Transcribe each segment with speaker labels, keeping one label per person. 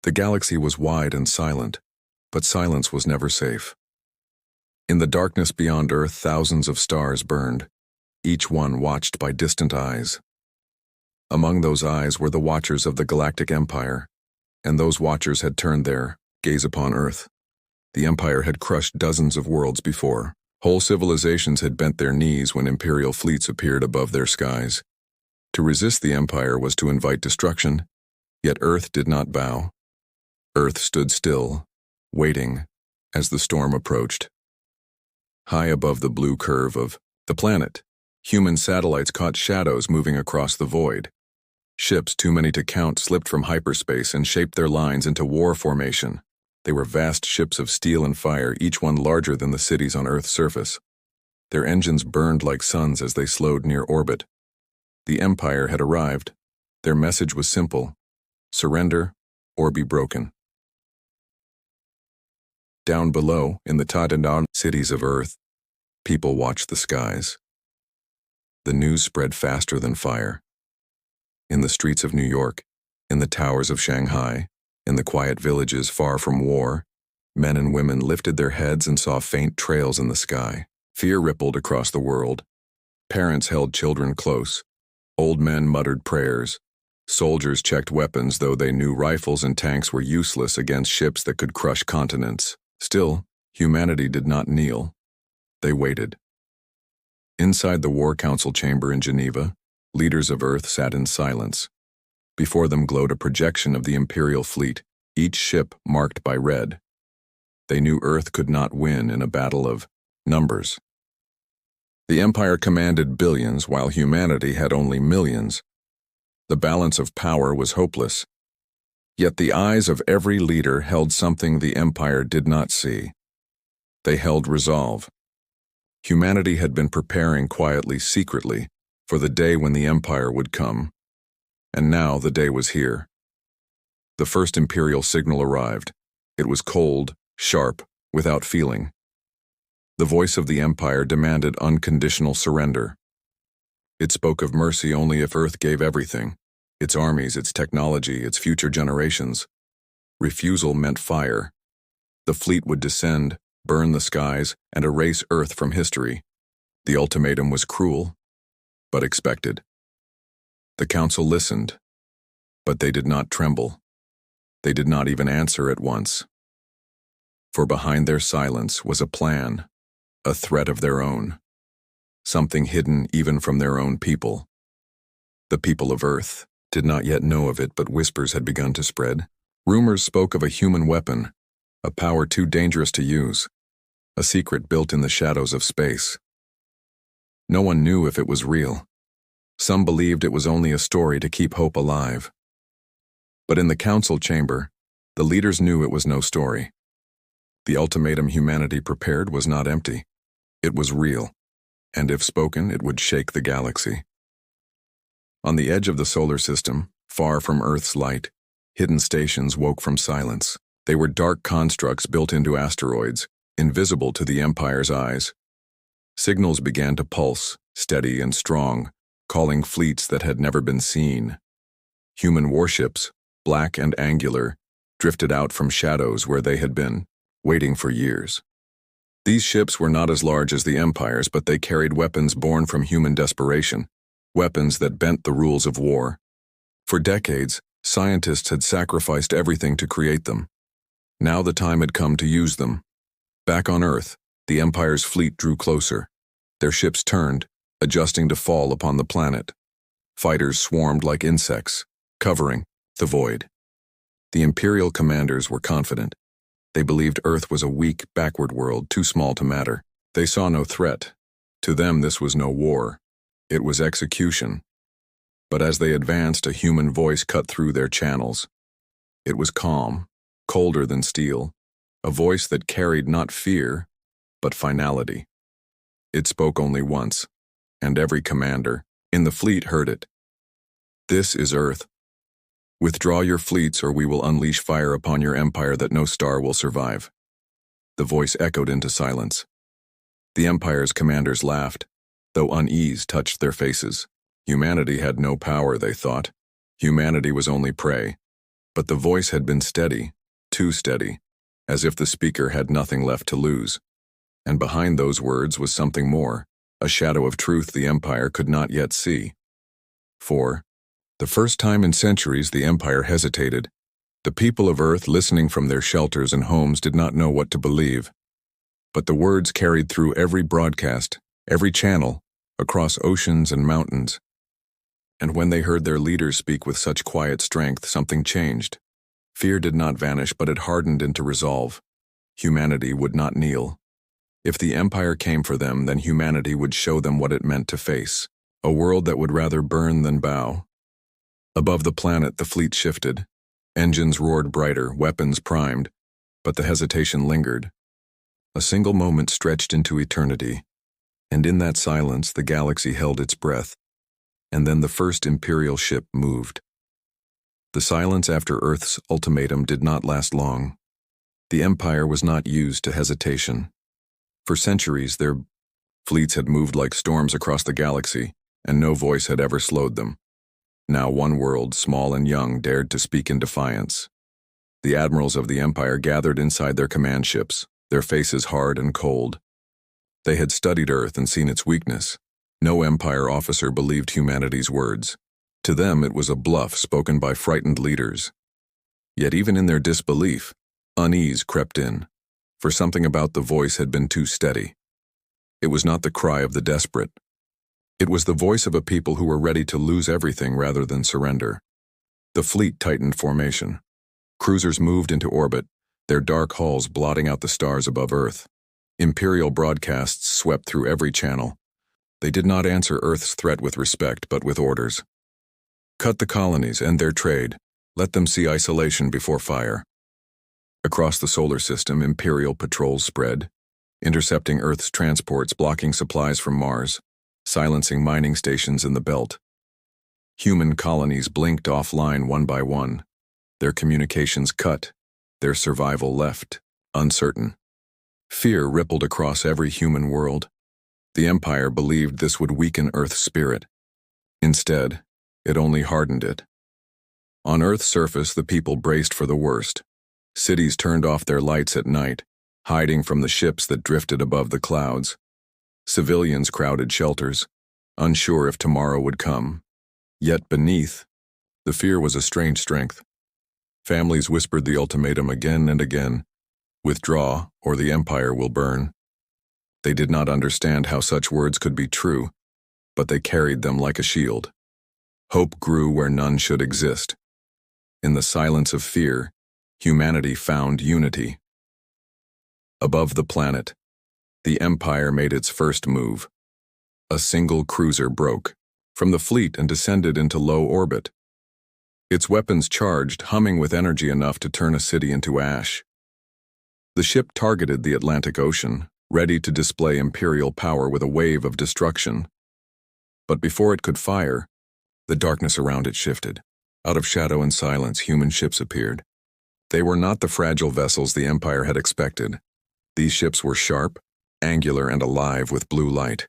Speaker 1: The galaxy was wide and silent, but silence was never safe. In the darkness beyond Earth, thousands of stars burned, each one watched by distant eyes. Among those eyes were the watchers of the Galactic Empire, and those watchers had turned their gaze upon Earth. The Empire had crushed dozens of worlds before. Whole civilizations had bent their knees when Imperial fleets appeared above their skies. To resist the Empire was to invite destruction, yet Earth did not bow. Earth stood still, waiting, as the storm approached. High above the blue curve of the planet, human satellites caught shadows moving across the void. Ships too many to count slipped from hyperspace and shaped their lines into war formation. They were vast ships of steel and fire, each one larger than the cities on Earth's surface. Their engines burned like suns as they slowed near orbit. The Empire had arrived. Their message was simple: surrender or be broken. Down below, in the Tatanan cities of Earth, people watched the skies. The news spread faster than fire. In the streets of New York, in the towers of Shanghai, in the quiet villages far from war, men and women lifted their heads and saw faint trails in the sky. Fear rippled across the world. Parents held children close. Old men muttered prayers. Soldiers checked weapons, though they knew rifles and tanks were useless against ships that could crush continents. Still, humanity did not kneel. They waited. Inside the War Council chamber in Geneva, leaders of Earth sat in silence. Before them glowed a projection of the Imperial fleet, each ship marked by red. They knew Earth could not win in a battle of numbers. The Empire commanded billions, while humanity had only millions. The balance of power was hopeless. Yet the eyes of every leader held something the Empire did not see. They held resolve. Humanity had been preparing quietly, secretly, for the day when the Empire would come. And now the day was here. The first Imperial signal arrived. It was cold, sharp, without feeling. The voice of the Empire demanded unconditional surrender. It spoke of mercy only if Earth gave everything: its armies, its technology, its future generations. Refusal meant fire. The fleet would descend, burn the skies, and erase Earth from history. The ultimatum was cruel, but expected. The Council listened, but they did not tremble. They did not even answer at once. For behind their silence was a plan, a threat of their own, something hidden even from their own people. The people of Earth did not yet know of it, but whispers had begun to spread. Rumors spoke of a human weapon, a power too dangerous to use, a secret built in the shadows of space. No one knew if it was real. Some believed it was only a story to keep hope alive. But in the council chamber, the leaders knew it was no story. The ultimatum humanity prepared was not empty. It was real, and if spoken, it would shake the galaxy. On the edge of the solar system, far from Earth's light, hidden stations woke from silence. They were dark constructs built into asteroids, invisible to the Empire's eyes. Signals began to pulse, steady and strong, calling fleets that had never been seen. Human warships, black and angular, drifted out from shadows where they had been, waiting for years. These ships were not as large as the Empire's, but they carried weapons born from human desperation, weapons that bent the rules of war. For decades, scientists had sacrificed everything to create them. Now the time had come to use them. Back on Earth, the Empire's fleet drew closer. Their ships turned, adjusting to fall upon the planet. Fighters swarmed like insects, covering the void. The Imperial commanders were confident. They believed Earth was a weak, backward world, too small to matter. They saw no threat. To them, this was no war. It was execution. But as they advanced, a human voice cut through their channels. It was calm, colder than steel, a voice that carried not fear, but finality. It spoke only once, and every commander in the fleet heard it. This is Earth. Withdraw your fleets, or we will unleash fire upon your empire that no star will survive. The voice echoed into silence. The Empire's commanders laughed, though unease touched their faces. Humanity had no power, they thought. Humanity was only prey. But the voice had been steady, too steady, as if the speaker had nothing left to lose. And behind those words was something more, a shadow of truth the Empire could not yet see. For the first time in centuries the Empire hesitated. The people of Earth, listening from their shelters and homes, did not know what to believe. But the words carried through every broadcast, every channel, across oceans and mountains. And when they heard their leaders speak with such quiet strength, something changed. Fear did not vanish, but it hardened into resolve. Humanity would not kneel. If the Empire came for them, then humanity would show them what it meant to face. A world that would rather burn than bow. Above the planet, the fleet shifted. Engines roared brighter, weapons primed, but the hesitation lingered. A single moment stretched into eternity, and in that silence the galaxy held its breath, and then the first Imperial ship moved. The silence after Earth's ultimatum did not last long. The Empire was not used to hesitation. For centuries, their fleets had moved like storms across the galaxy, and no voice had ever slowed them. Now one world, small and young, dared to speak in defiance. The admirals of the Empire gathered inside their command ships, their faces hard and cold. They had studied Earth and seen its weakness. No Empire officer believed humanity's words. To them it was a bluff spoken by frightened leaders. Yet even in their disbelief, unease crept in, for something about the voice had been too steady. It was not the cry of the desperate. It was the voice of a people who were ready to lose everything rather than surrender. The fleet tightened formation. Cruisers moved into orbit, their dark hulls blotting out the stars above Earth. Imperial broadcasts swept through every channel. They did not answer Earth's threat with respect, but with orders. Cut the colonies, end their trade. Let them see isolation before fire. Across the solar system, Imperial patrols spread, intercepting Earth's transports, blocking supplies from Mars, silencing mining stations in the belt. Human colonies blinked offline one by one, their communications cut, their survival left, uncertain. Fear rippled across every human world. The Empire believed this would weaken Earth's spirit. Instead, it only hardened it. On Earth's surface, the people braced for the worst. Cities turned off their lights at night, hiding from the ships that drifted above the clouds. Civilians crowded shelters, unsure if tomorrow would come. Yet beneath, the fear was a strange strength. Families whispered the ultimatum again and again: withdraw, or the Empire will burn. They did not understand how such words could be true, but they carried them like a shield. Hope grew where none should exist. In the silence of fear, humanity found unity. Above the planet, the Empire made its first move. A single cruiser broke from the fleet and descended into low orbit. Its weapons charged, humming with energy enough to turn a city into ash. The ship targeted the Atlantic Ocean, ready to display Imperial power with a wave of destruction. But before it could fire, the darkness around it shifted. Out of shadow and silence, human ships appeared. They were not the fragile vessels the Empire had expected. These ships were sharp, angular, and alive with blue light.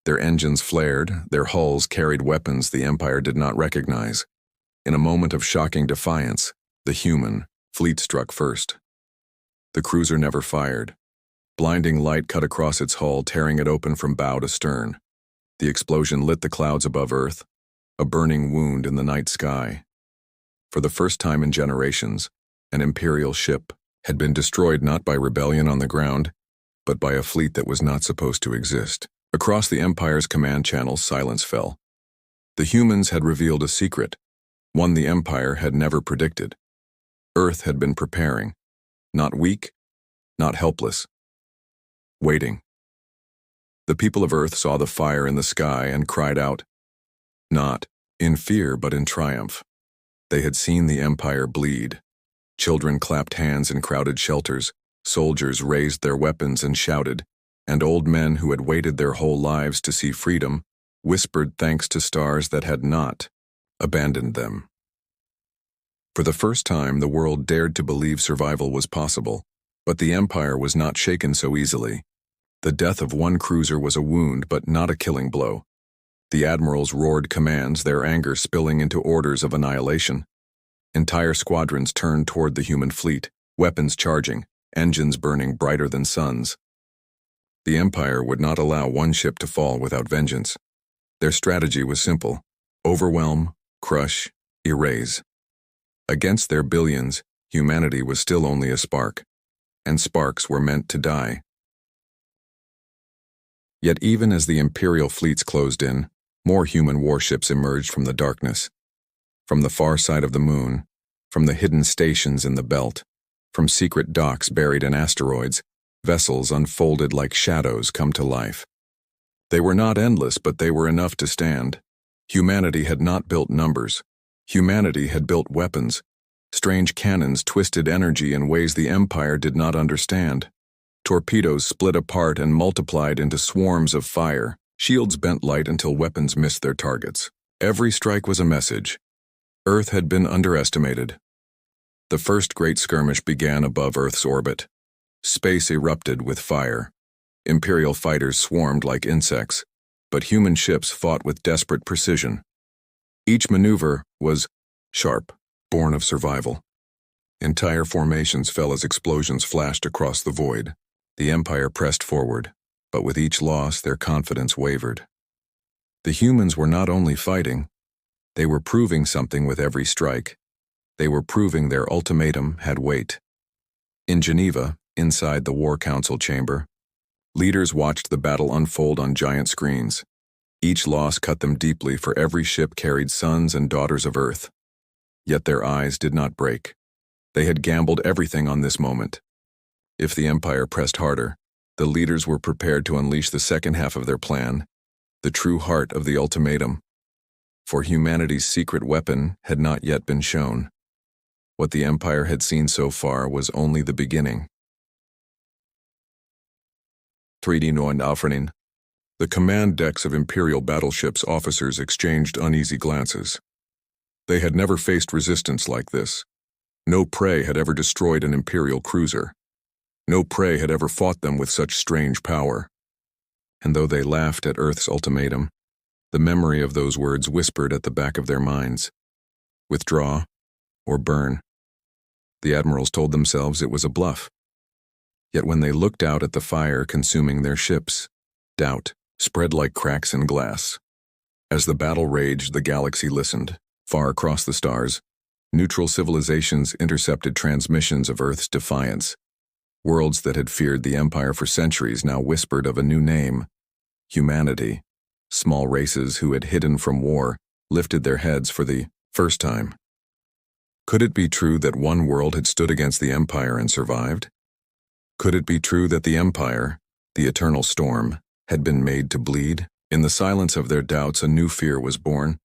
Speaker 1: Their engines flared, their hulls carried weapons the Empire did not recognize. In a moment of shocking defiance, the human fleet struck first. The cruiser never fired. Blinding light cut across its hull, tearing it open from bow to stern. The explosion lit the clouds above Earth, a burning wound in the night sky. For the first time in generations, an Imperial ship had been destroyed not by rebellion on the ground, but by a fleet that was not supposed to exist. Across the Empire's command channels, silence fell. The humans had revealed a secret, one the Empire had never predicted. Earth had been preparing, not weak, not helpless, waiting. The people of Earth saw the fire in the sky and cried out, not in fear but in triumph. They had seen the Empire bleed. Children clapped hands in crowded shelters, soldiers raised their weapons and shouted, and old men who had waited their whole lives to see freedom whispered thanks to stars that had not abandoned them. For the first time, the world dared to believe survival was possible, but the Empire was not shaken so easily. The death of one cruiser was a wound, but not a killing blow. The admirals roared commands, their anger spilling into orders of annihilation. Entire squadrons turned toward the human fleet, weapons charging, engines burning brighter than suns. The Empire would not allow one ship to fall without vengeance. Their strategy was simple: overwhelm, crush, erase. Against their billions, humanity was still only a spark, and sparks were meant to die. Yet even as the Imperial fleets closed in, more human warships emerged from the darkness. From the far side of the moon, from the hidden stations in the belt, from secret docks buried in asteroids, vessels unfolded like shadows come to life. They were not endless, but they were enough to stand. Humanity had not built numbers. Humanity had built weapons. Strange cannons twisted energy in ways the Empire did not understand. Torpedoes split apart and multiplied into swarms of fire. Shields bent light until weapons missed their targets. Every strike was a message. Earth had been underestimated. The first great skirmish began above Earth's orbit. Space erupted with fire. Imperial fighters swarmed like insects, but human ships fought with desperate precision. Each maneuver was sharp, born of survival. Entire formations fell as explosions flashed across the void. The Empire pressed forward, but with each loss their confidence wavered. The humans were not only fighting, they were proving something with every strike. They were proving their ultimatum had weight. In Geneva, inside the War Council chamber, leaders watched the battle unfold on giant screens. Each loss cut them deeply, for every ship carried sons and daughters of Earth. Yet their eyes did not break. They had gambled everything on this moment. If the Empire pressed harder, the leaders were prepared to unleash the second half of their plan, the true heart of the ultimatum. For humanity's secret weapon had not yet been shown. What the Empire had seen so far was only the beginning. 3D Neuandaufrening. The command decks of Imperial battleships' officers exchanged uneasy glances. They had never faced resistance like this. No prey had ever destroyed an Imperial cruiser. No prey had ever fought them with such strange power. And though they laughed at Earth's ultimatum, the memory of those words whispered at the back of their minds. Withdraw or burn. The admirals told themselves it was a bluff. Yet when they looked out at the fire consuming their ships, doubt spread like cracks in glass. As the battle raged, the galaxy listened. Far across the stars, neutral civilizations intercepted transmissions of Earth's defiance. Worlds that had feared the Empire for centuries now whispered of a new name: humanity. Small races who had hidden from war lifted their heads for the first time. Could it be true that one world had stood against the Empire and survived? Could it be true that the Empire, the eternal storm, had been made to bleed? In the silence of their doubts, a new fear was born,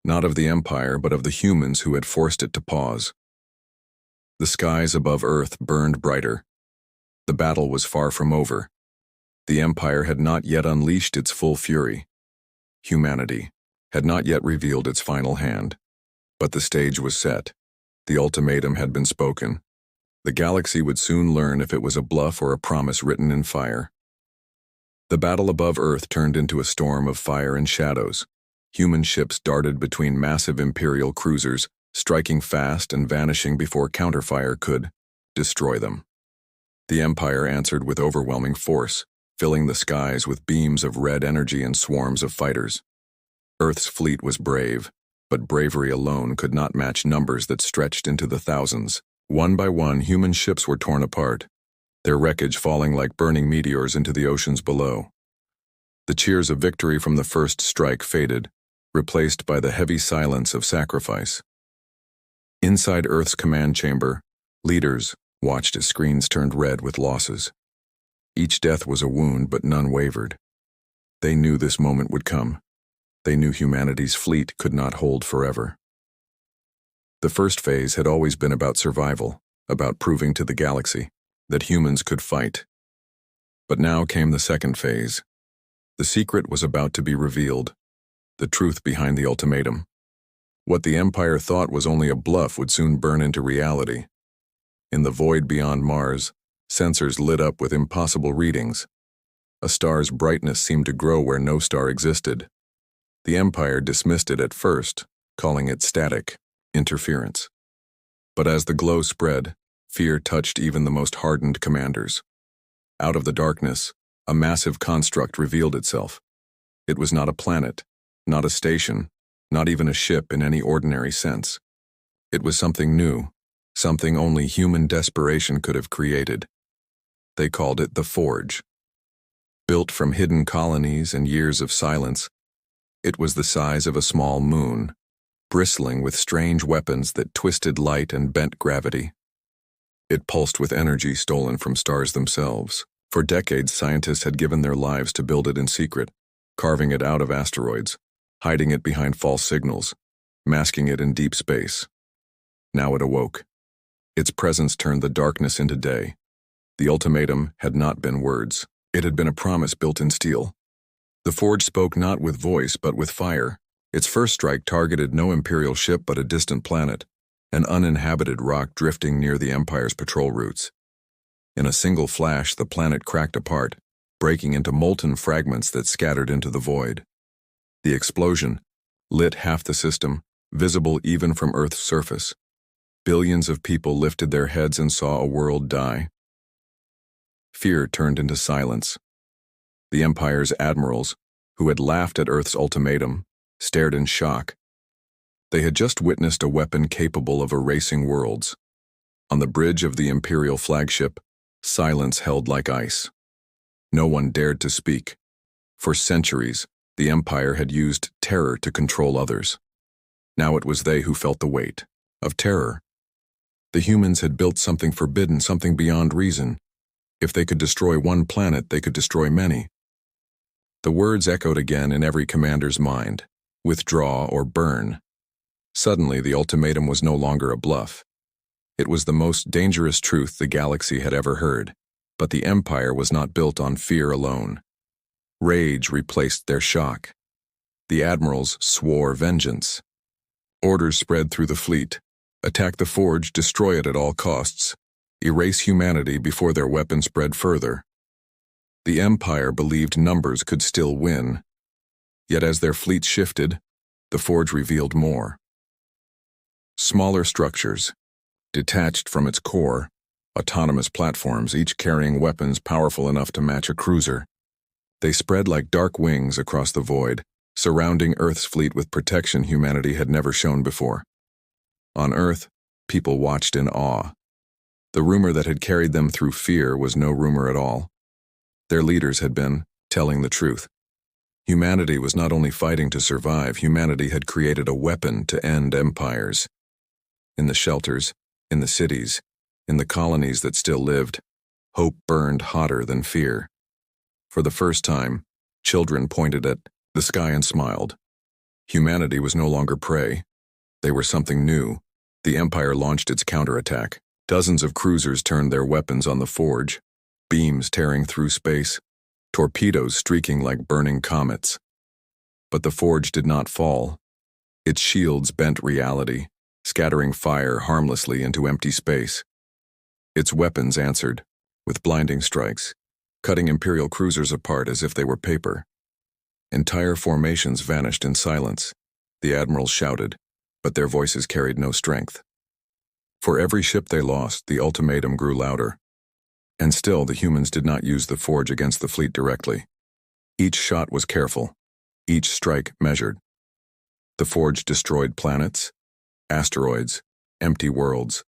Speaker 1: not of the Empire, but of the humans who had forced it to pause. The skies above Earth burned brighter. The battle was far from over. The Empire had not yet unleashed its full fury. Humanity had not yet revealed its final hand. But the stage was set. The ultimatum had been spoken. The galaxy would soon learn if it was a bluff or a promise written in fire. The battle above Earth turned into a storm of fire and shadows. Human ships darted between massive Imperial cruisers, striking fast and vanishing before counterfire could destroy them. The Empire answered with overwhelming force, filling the skies with beams of red energy and swarms of fighters. Earth's fleet was brave, but bravery alone could not match numbers that stretched into the thousands. One by one, human ships were torn apart, their wreckage falling like burning meteors into the oceans below. The cheers of victory from the first strike faded, replaced by the heavy silence of sacrifice. Inside Earth's command chamber, leaders watched as screens turned red with losses. Each death was a wound, but none wavered. They knew this moment would come. They knew humanity's fleet could not hold forever. The first phase had always been about survival, about proving to the galaxy that humans could fight. But now came the second phase. The secret was about to be revealed, the truth behind the ultimatum. What the Empire thought was only a bluff would soon burn into reality. In the void beyond Mars, sensors lit up with impossible readings. A star's brightness seemed to grow where no star existed. The Empire dismissed it at first, calling it static interference. But as the glow spread, fear touched even the most hardened commanders. Out of the darkness, a massive construct revealed itself. It was not a planet, not a station, not even a ship in any ordinary sense. It was something new, something only human desperation could have created. They called it the Forge. Built from hidden colonies and years of silence, it was the size of a small moon, bristling with strange weapons that twisted light and bent gravity. It pulsed with energy stolen from stars themselves. For decades, scientists had given their lives to build it in secret, carving it out of asteroids, hiding it behind false signals, masking it in deep space. Now it awoke. Its presence turned the darkness into day. The ultimatum had not been words. It had been a promise built in steel. The Forge spoke not with voice but with fire. Its first strike targeted no Imperial ship but a distant planet, an uninhabited rock drifting near the Empire's patrol routes. In a single flash, the planet cracked apart, breaking into molten fragments that scattered into the void. The explosion lit half the system, visible even from Earth's surface. Billions of people lifted their heads and saw a world die. Fear turned into silence. The Empire's admirals, who had laughed at Earth's ultimatum, stared in shock. They had just witnessed a weapon capable of erasing worlds. On the bridge of the Imperial flagship, silence held like ice. No one dared to speak. For centuries, the Empire had used terror to control others. Now it was they who felt the weight of terror. The humans had built something forbidden, something beyond reason. If they could destroy one planet, they could destroy many. The words echoed again in every commander's mind: withdraw or burn. Suddenly, the ultimatum was no longer a bluff. It was the most dangerous truth the galaxy had ever heard. But the Empire was not built on fear alone. Rage replaced their shock. The admirals swore vengeance. Orders spread through the fleet: attack the Forge, destroy it at all costs, erase humanity before their weapon spread further. The Empire believed numbers could still win. Yet as their fleet shifted, the Forge revealed more. Smaller structures, detached from its core, autonomous platforms, each carrying weapons powerful enough to match a cruiser. They spread like dark wings across the void, surrounding Earth's fleet with protection humanity had never shown before. On Earth, people watched in awe. The rumor that had carried them through fear was no rumor at all. Their leaders had been telling the truth. Humanity was not only fighting to survive, humanity had created a weapon to end empires. In the shelters, in the cities, in the colonies that still lived, hope burned hotter than fear. For the first time, children pointed at the sky and smiled. Humanity was no longer prey. They were something new. The Empire launched its counterattack. Dozens of cruisers turned their weapons on the Forge, beams tearing through space, torpedoes streaking like burning comets. But the Forge did not fall. Its shields bent reality, scattering fire harmlessly into empty space. Its weapons answered, with blinding strikes, cutting Imperial cruisers apart as if they were paper. Entire formations vanished in silence. The admirals shouted, but their voices carried no strength. For every ship they lost, the ultimatum grew louder. And still, the humans did not use the Forge against the fleet directly. Each shot was careful, each strike measured. The Forge destroyed planets, asteroids, empty worlds,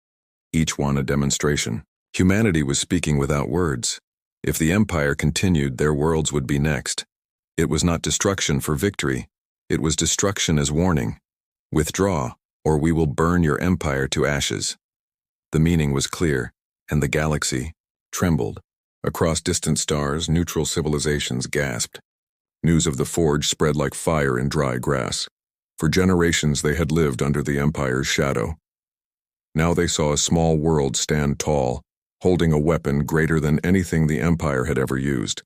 Speaker 1: each one a demonstration. Humanity was speaking without words. If the Empire continued, their worlds would be next. It was not destruction for victory. It was destruction as warning. Withdraw, or we will burn your empire to ashes. The meaning was clear, and the galaxy trembled. Across distant stars, neutral civilizations gasped. News of the Forge spread like fire in dry grass. For generations they had lived under the Empire's shadow. Now they saw a small world stand tall, holding a weapon greater than anything the Empire had ever used.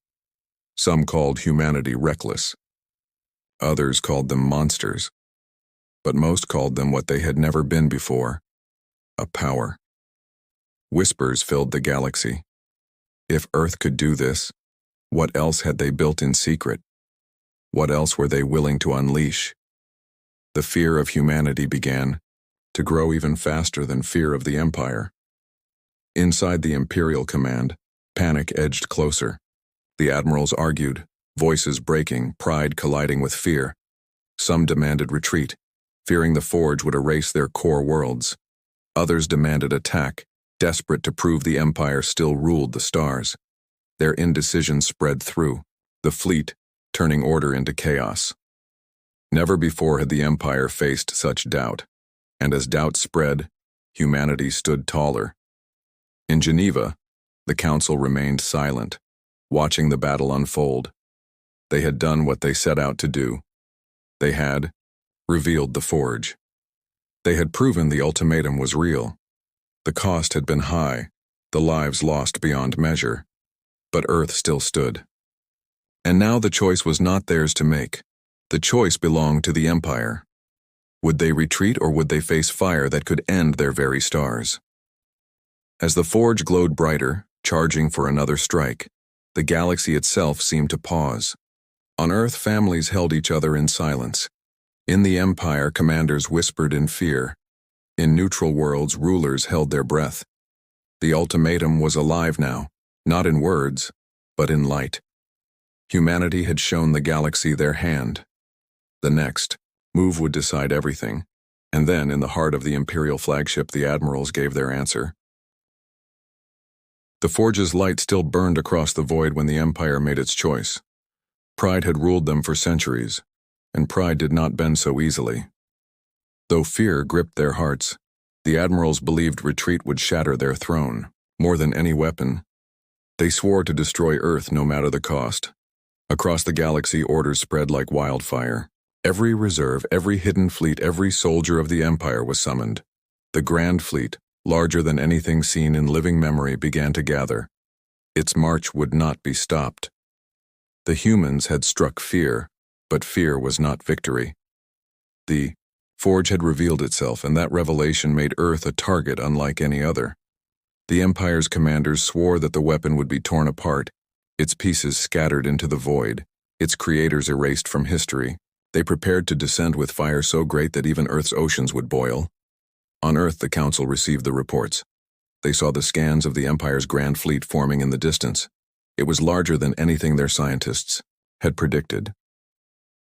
Speaker 1: Some called humanity reckless. Others called them monsters. But most called them what they had never been before: a power. Whispers filled the galaxy. If Earth could do this, what else had they built in secret? What else were they willing to unleash? The fear of humanity began to grow even faster than fear of the Empire. Inside the Imperial command, panic edged closer. The admirals argued, voices breaking, pride colliding with fear. Some demanded retreat, fearing the Forge would erase their core worlds. Others demanded attack, desperate to prove the Empire still ruled the stars. Their indecision spread through the fleet, turning order into chaos. Never before had the Empire faced such doubt, and as doubt spread, humanity stood taller. In Geneva, the Council remained silent, watching the battle unfold. They had done what they set out to do. They had revealed the Forge. They had proven the ultimatum was real. The cost had been high, the lives lost beyond measure, but Earth still stood. And now the choice was not theirs to make. The choice belonged to the Empire. Would they retreat or would they face fire that could end their very stars? As the Forge glowed brighter, charging for another strike, the galaxy itself seemed to pause. On Earth, families held each other in silence. In the Empire, commanders whispered in fear. In neutral worlds, rulers held their breath. The ultimatum was alive now, not in words, but in light. Humanity had shown the galaxy their hand. The next move would decide everything, and then, in the heart of the Imperial flagship, the admirals gave their answer. The Forge's light still burned across the void when the Empire made its choice. Pride had ruled them for centuries, and pride did not bend so easily. Though fear gripped their hearts, the admirals believed retreat would shatter their throne, more than any weapon. They swore to destroy Earth no matter the cost. Across the galaxy, orders spread like wildfire. Every reserve, every hidden fleet, every soldier of the Empire was summoned. The Grand Fleet, larger than anything seen in living memory, began to gather. Its march would not be stopped. The humans had struck fear, but fear was not victory. The Forge had revealed itself, and that revelation made Earth a target unlike any other. The Empire's commanders swore that the weapon would be torn apart, its pieces scattered into the void, its creators erased from history. They prepared to descend with fire so great that even Earth's oceans would boil. On Earth, the Council received the reports. They saw the scans of the Empire's Grand Fleet forming in the distance. It was larger than anything their scientists had predicted.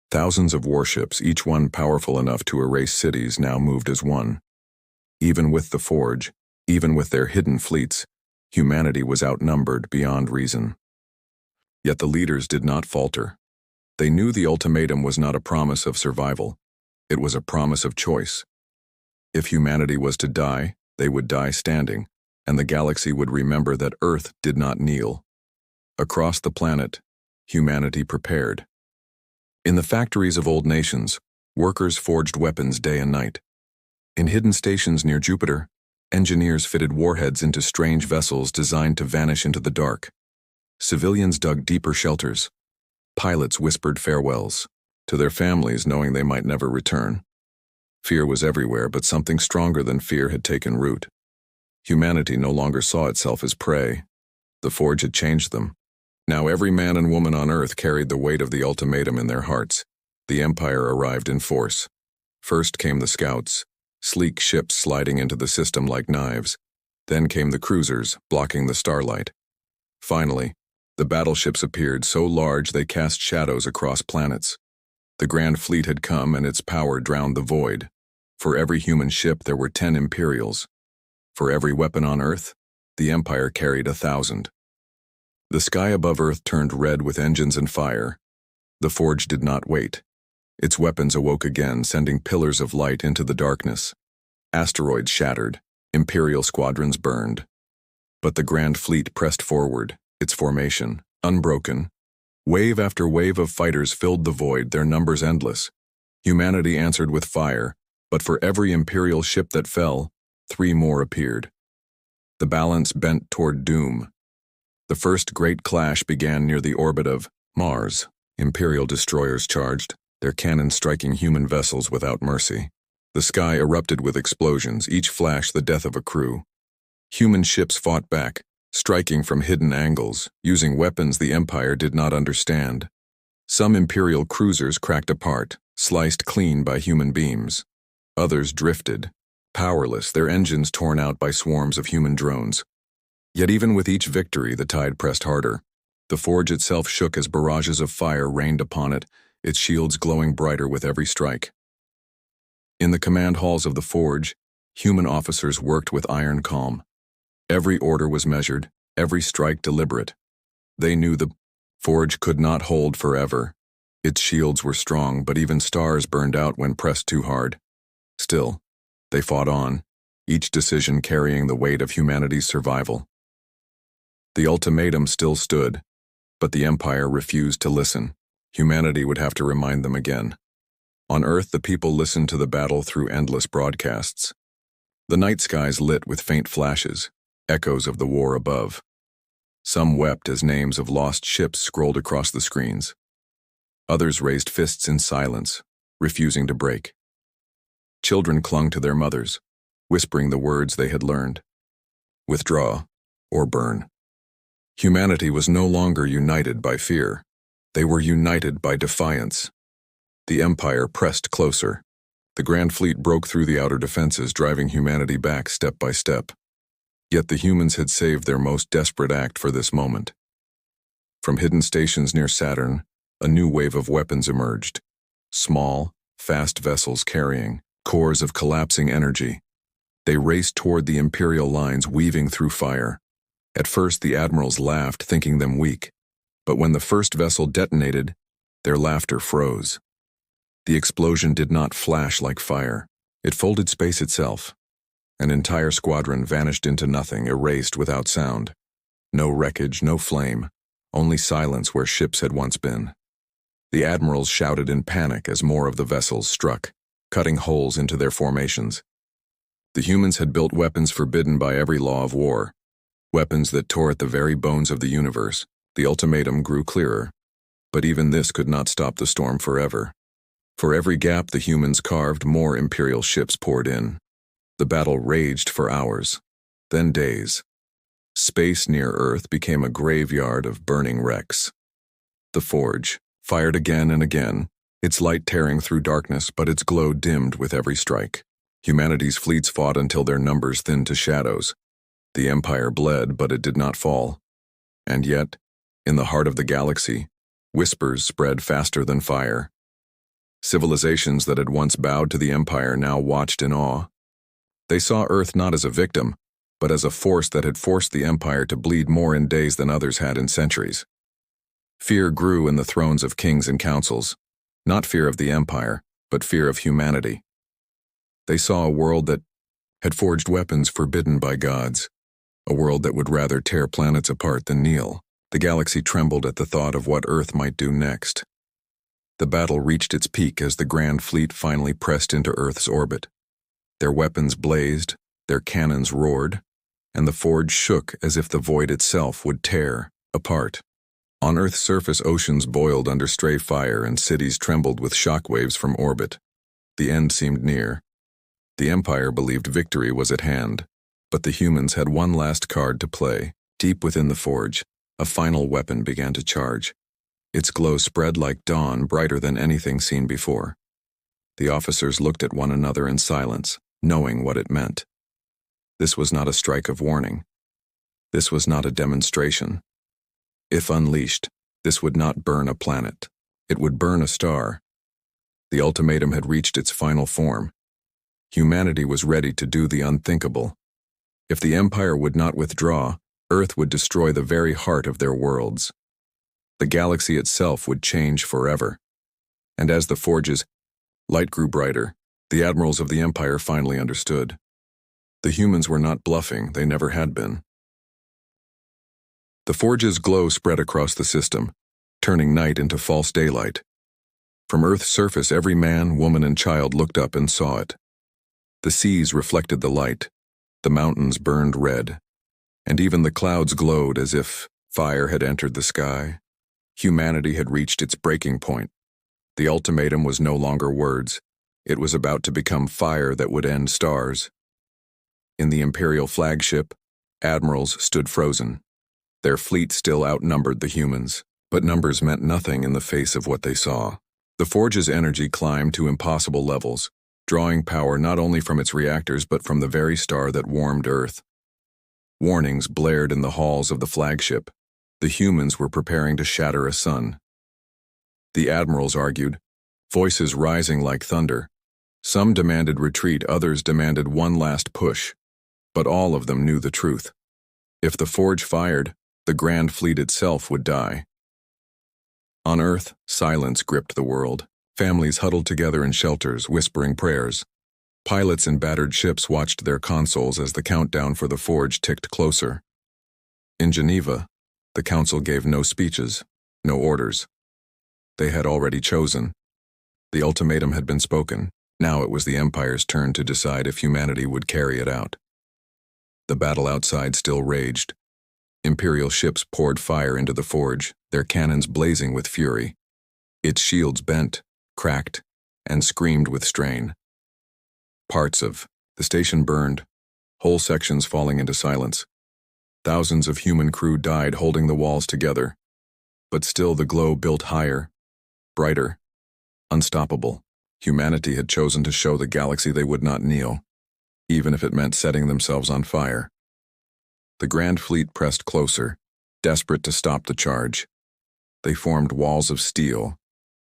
Speaker 1: Thousands of warships, each one powerful enough to erase cities, now moved as one. Even with the Forge, even with their hidden fleets, humanity was outnumbered beyond reason. Yet the leaders did not falter. They knew the ultimatum was not a promise of survival. It was a promise of choice. If humanity was to die, they would die standing, and the galaxy would remember that Earth did not kneel. Across the planet, humanity prepared. In the factories of old nations, workers forged weapons day and night. In hidden stations near Jupiter, engineers fitted warheads into strange vessels designed to vanish into the dark. Civilians dug deeper shelters. Pilots whispered farewells to their families, knowing they might never return. Fear was everywhere, but something stronger than fear had taken root. Humanity no longer saw itself as prey. The Forge had changed them. Now every man and woman on Earth carried the weight of the ultimatum in their hearts. The Empire arrived in force. First came the scouts, sleek ships sliding into the system like knives. Then came the cruisers, blocking the starlight. Finally, the battleships appeared, so large they cast shadows across planets. The Grand Fleet had come, and its power drowned the void. For every human ship, there were 10 Imperials. For every weapon on Earth, the Empire carried 1,000. The sky above Earth turned red with engines and fire. The Forge did not wait. Its weapons awoke again, sending pillars of light into the darkness. Asteroids shattered, Imperial squadrons burned. But the Grand Fleet pressed forward, its formation unbroken. Wave after wave of fighters filled the void, their numbers endless. Humanity answered with fire, but for every Imperial ship that fell, 3 more appeared. The balance bent toward doom. The first great clash began near the orbit of Mars. Imperial destroyers charged, their cannons striking human vessels without mercy. The sky erupted with explosions, each flash the death of a crew. Human ships fought back, striking from hidden angles, using weapons the Empire did not understand. Some Imperial cruisers cracked apart, sliced clean by human beams. Others drifted, powerless, their engines torn out by swarms of human drones. Yet even with each victory, the tide pressed harder. The forge itself shook as barrages of fire rained upon it, its shields glowing brighter with every strike. In the command halls of the forge, human officers worked with iron calm. Every order was measured, every strike deliberate. They knew the forge could not hold forever. Its shields were strong, but even stars burned out when pressed too hard. Still, they fought on, each decision carrying the weight of humanity's survival. The ultimatum still stood, but the Empire refused to listen. Humanity would have to remind them again. On Earth, the people listened to the battle through endless broadcasts. The night skies lit with faint flashes, echoes of the war above. Some wept as names of lost ships scrolled across the screens. Others raised fists in silence, refusing to break. Children clung to their mothers, whispering the words they had learned. Withdraw or burn. Humanity was no longer united by fear. They were united by defiance. The Empire pressed closer. The Grand Fleet broke through the outer defenses, driving humanity back step by step. Yet the humans had saved their most desperate act for this moment. From hidden stations near Saturn, a new wave of weapons emerged. Small, fast vessels carrying cores of collapsing energy. They raced toward the Imperial lines, weaving through fire. At first, the admirals laughed, thinking them weak. But when the first vessel detonated, their laughter froze. The explosion did not flash like fire. It folded space itself. An entire squadron vanished into nothing, erased without sound. No wreckage, no flame, only silence where ships had once been. The admirals shouted in panic as more of the vessels struck, cutting holes into their formations. The humans had built weapons forbidden by every law of war, weapons that tore at the very bones of the universe. The ultimatum grew clearer, but even this could not stop the storm forever. For every gap the humans carved, more Imperial ships poured in. The battle raged for hours, then days. Space near Earth became a graveyard of burning wrecks. The forge fired again and again, its light tearing through darkness, but its glow dimmed with every strike. Humanity's fleets fought until their numbers thinned to shadows. The Empire bled, but it did not fall. And yet, in the heart of the galaxy, whispers spread faster than fire. Civilizations that had once bowed to the Empire now watched in awe. They saw Earth not as a victim, but as a force that had forced the Empire to bleed more in days than others had in centuries. Fear grew in the thrones of kings and councils, not fear of the Empire, but fear of humanity. They saw a world that had forged weapons forbidden by gods, a world that would rather tear planets apart than kneel. The galaxy trembled at the thought of what Earth might do next. The battle reached its peak as the Grand Fleet finally pressed into Earth's orbit. Their weapons blazed, their cannons roared, and the forge shook as if the void itself would tear apart. On Earth's surface, oceans boiled under stray fire and cities trembled with shockwaves from orbit. The end seemed near. The Empire believed victory was at hand, but the humans had one last card to play. Deep within the forge, a final weapon began to charge. Its glow spread like dawn, brighter than anything seen before. The officers looked at one another in silence, knowing what it meant. This was not a strike of warning. This was not a demonstration. If unleashed, this would not burn a planet. It would burn a star. The ultimatum had reached its final form. Humanity was ready to do the unthinkable. If the Empire would not withdraw, Earth would destroy the very heart of their worlds. The galaxy itself would change forever. And as the forge's light grew brighter, the admirals of the Empire finally understood. The humans were not bluffing, they never had been. The forge's glow spread across the system, turning night into false daylight. From Earth's surface, every man, woman, and child looked up and saw it. The seas reflected the light, the mountains burned red, and even the clouds glowed as if fire had entered the sky. Humanity had reached its breaking point. The ultimatum was no longer words. It was about to become fire that would end stars. In the Imperial flagship, admirals stood frozen. Their fleet still outnumbered the humans, but numbers meant nothing in the face of what they saw. The forge's energy climbed to impossible levels, drawing power not only from its reactors but from the very star that warmed Earth. Warnings blared in the halls of the flagship. The humans were preparing to shatter a sun. The admirals argued, voices rising like thunder. Some demanded retreat, others demanded one last push. But all of them knew the truth. If the Forge fired, the Grand Fleet itself would die. On Earth, silence gripped the world. Families huddled together in shelters, whispering prayers. Pilots in battered ships watched their consoles as the countdown for the Forge ticked closer. In Geneva, the Council gave no speeches, no orders. They had already chosen. The ultimatum had been spoken. Now it was the Empire's turn to decide if humanity would carry it out. The battle outside still raged. Imperial ships poured fire into the Forge, their cannons blazing with fury. Its shields bent, cracked, and screamed with strain. Parts of the station burned, whole sections falling into silence. Thousands of human crew died holding the walls together. But still the glow built higher, brighter, unstoppable. Humanity had chosen to show the galaxy they would not kneel, even if it meant setting themselves on fire. The Grand Fleet pressed closer, desperate to stop the charge. They formed walls of steel,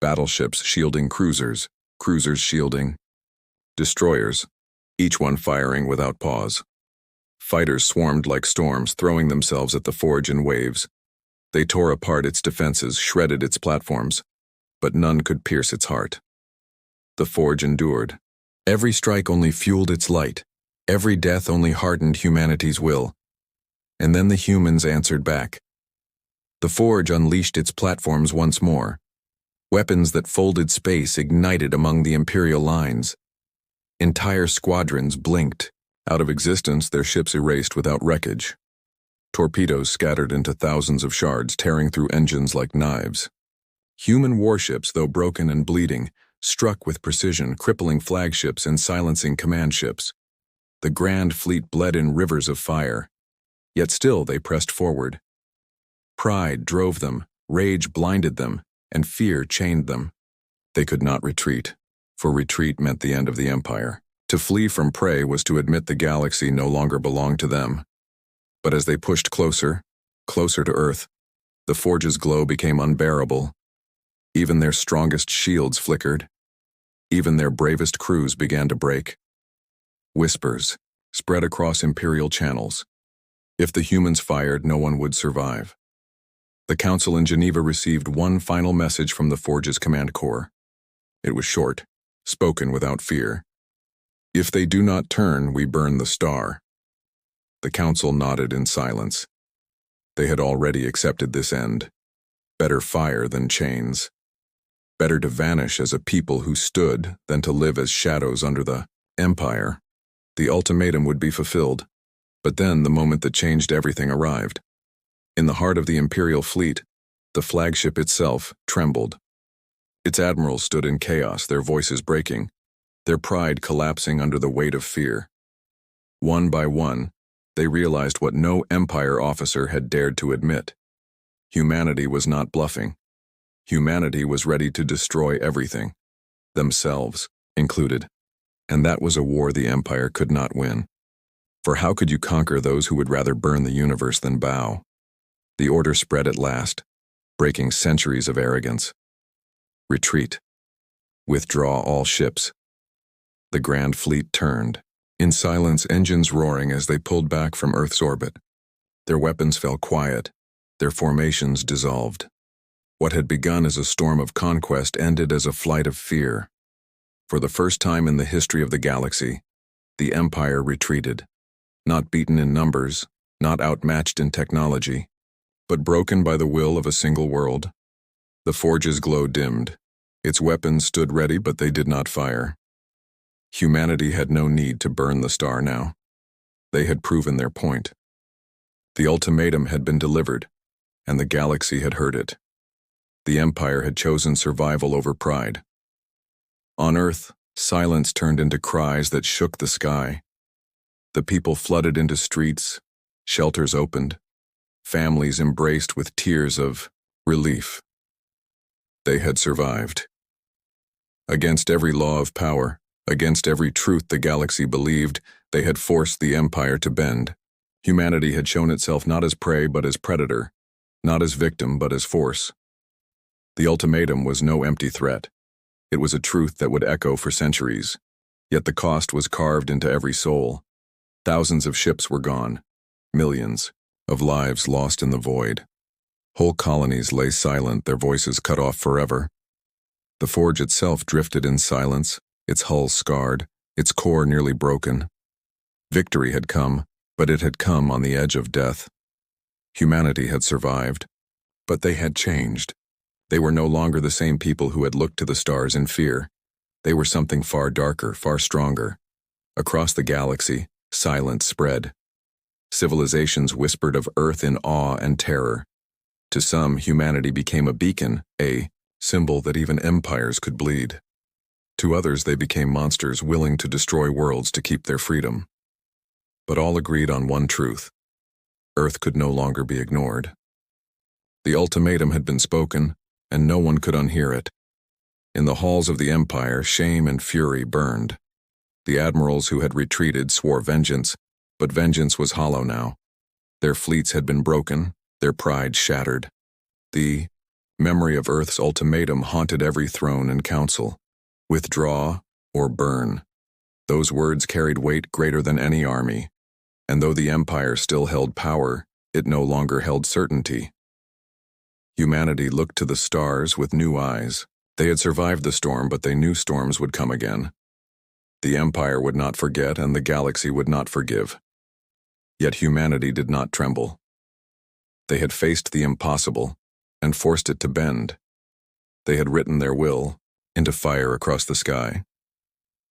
Speaker 1: battleships shielding cruisers, cruisers shielding destroyers, each one firing without pause. Fighters swarmed like storms, throwing themselves at the Forge in waves. They tore apart its defenses, shredded its platforms, but none could pierce its heart. The Forge endured. Every strike only fueled its light. Every death only hardened humanity's will. And then the humans answered back. The Forge unleashed its platforms once more. Weapons that folded space ignited among the Imperial lines. Entire squadrons blinked. Out of existence, their ships erased without wreckage. Torpedoes scattered into thousands of shards, tearing through engines like knives. Human warships, though broken and bleeding, struck with precision, crippling flagships and silencing command ships. The Grand Fleet bled in rivers of fire. Yet still they pressed forward. Pride drove them, rage blinded them, and fear chained them. They could not retreat, for retreat meant the end of the Empire. To flee from prey was to admit the galaxy no longer belonged to them. But as they pushed closer, closer to Earth, the Forge's glow became unbearable. Even their strongest shields flickered. Even their bravest crews began to break. Whispers spread across Imperial channels. If the humans fired, no one would survive. The Council in Geneva received one final message from the Forge's command corps. It was short, spoken without fear. If they do not turn, we burn the star. The Council nodded in silence. They had already accepted this end. Better fire than chains. Better to vanish as a people who stood than to live as shadows under the Empire. The ultimatum would be fulfilled. But then the moment that changed everything arrived. In the heart of the Imperial fleet, the flagship itself trembled. Its admirals stood in chaos, their voices breaking, their pride collapsing under the weight of fear. One by one, they realized what no Empire officer had dared to admit. Humanity was not bluffing. Humanity was ready to destroy everything, themselves included. And that was a war the Empire could not win. For how could you conquer those who would rather burn the universe than bow? The order spread at last, breaking centuries of arrogance. Retreat. Withdraw all ships. The Grand Fleet turned, in silence, engines roaring as they pulled back from Earth's orbit. Their weapons fell quiet, their formations dissolved. What had begun as a storm of conquest ended as a flight of fear. For the first time in the history of the galaxy, the Empire retreated. Not beaten in numbers, not outmatched in technology, but broken by the will of a single world. The Forge's glow dimmed. Its weapons stood ready, but they did not fire. Humanity had no need to burn the star now. They had proven their point. The ultimatum had been delivered, and the galaxy had heard it. The Empire had chosen survival over pride. On Earth, silence turned into cries that shook the sky. The people flooded into streets, shelters opened, families embraced with tears of relief. They had survived. Against every law of power, Against every truth the galaxy believed, they had forced the Empire to bend. Humanity had shown itself not as prey but as predator, not as victim but as force. The ultimatum was no empty threat. It was a truth that would echo for centuries. Yet the cost was carved into every soul. Thousands of ships were gone, millions of lives lost in the void. Whole colonies lay silent, their voices cut off forever. The forge itself drifted in silence, its hull scarred, its core nearly broken. Victory had come, but it had come on the edge of death. Humanity had survived, but they had changed. They were no longer the same people who had looked to the stars in fear. They were something far darker, far stronger. Across the galaxy, silence spread. Civilizations whispered of Earth in awe and terror. To some, humanity became a beacon, a symbol that even empires could bleed. To others, they became monsters willing to destroy worlds to keep their freedom. But all agreed on one truth. Earth could no longer be ignored. The ultimatum had been spoken, and no one could unhear it. In the halls of the Empire, shame and fury burned. The admirals who had retreated swore vengeance, but vengeance was hollow now. Their fleets had been broken, their pride shattered. The memory of Earth's ultimatum haunted every throne and council. Withdraw or burn. Those words carried weight greater than any army. And though the Empire still held power, it no longer held certainty. Humanity looked to the stars with new eyes. They had survived the storm, but they knew storms would come again. The Empire would not forget, and the galaxy would not forgive. Yet humanity did not tremble. They had faced the impossible and forced it to bend. They had written their will into fire across the sky.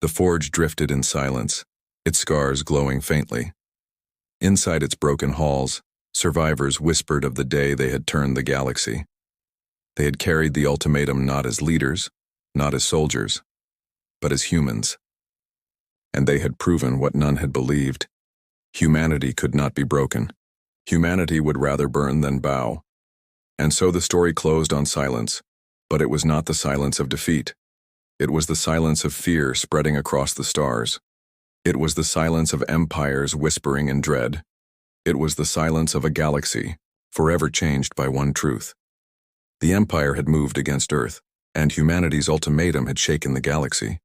Speaker 1: The forge drifted in silence, its scars glowing faintly. Inside its broken halls, survivors whispered of the day they had turned the galaxy. They had carried the ultimatum not as leaders, not as soldiers, but as humans. And they had proven what none had believed. Humanity could not be broken. Humanity would rather burn than bow. And so the story closed on silence, but it was not the silence of defeat. It was the silence of fear spreading across the stars. It was the silence of empires whispering in dread. It was the silence of a galaxy, forever changed by one truth. The Empire had moved against Earth, and humanity's ultimatum had shaken the galaxy.